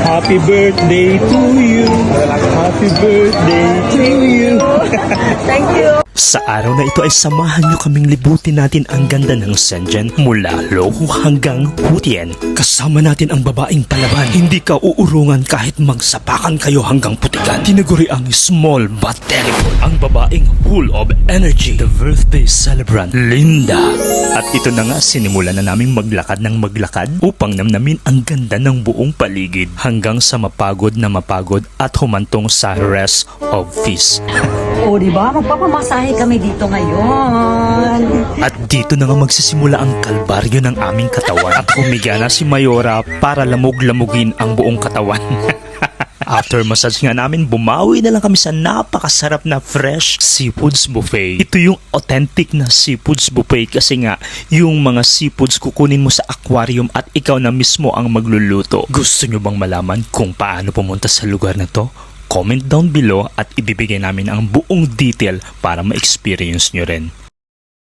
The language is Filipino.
Happy birthday to you. Happy birthday to you. Thank you. Sa araw na ito ay samahan nyo kaming libutin natin ang ganda ng Shenzhen mula Lohu hanggang Putian. Kasama natin ang babaeng palaban. Hindi ka uurungan kahit magsapakan kayo hanggang putikan. Tinaguri ang small but terrible. Ang babaeng full of energy. The birthday celebrant, Linda. At ito na nga, sinimulan na naming maglakad ng maglakad upang namnamin ang ganda ng buong paligid hanggang sa mapagod na mapagod at humantong sa rest of peace. O, diba? Magpapamasahe kami dito ngayon. At dito na nga magsisimula ang kalbaryo ng aming katawan. At humiga na si Mayora para lamog-lamugin ang buong katawan. After massage nga namin, bumawi na lang kami sa napakasarap na fresh seafoods buffet. Ito yung authentic na seafoods buffet kasi nga yung mga seafoods kukunin mo sa aquarium at ikaw na mismo ang magluluto. Gusto nyo bang malaman kung paano pumunta sa lugar na to? Comment down below at ibibigay namin ang buong detail para ma-experience nyo rin.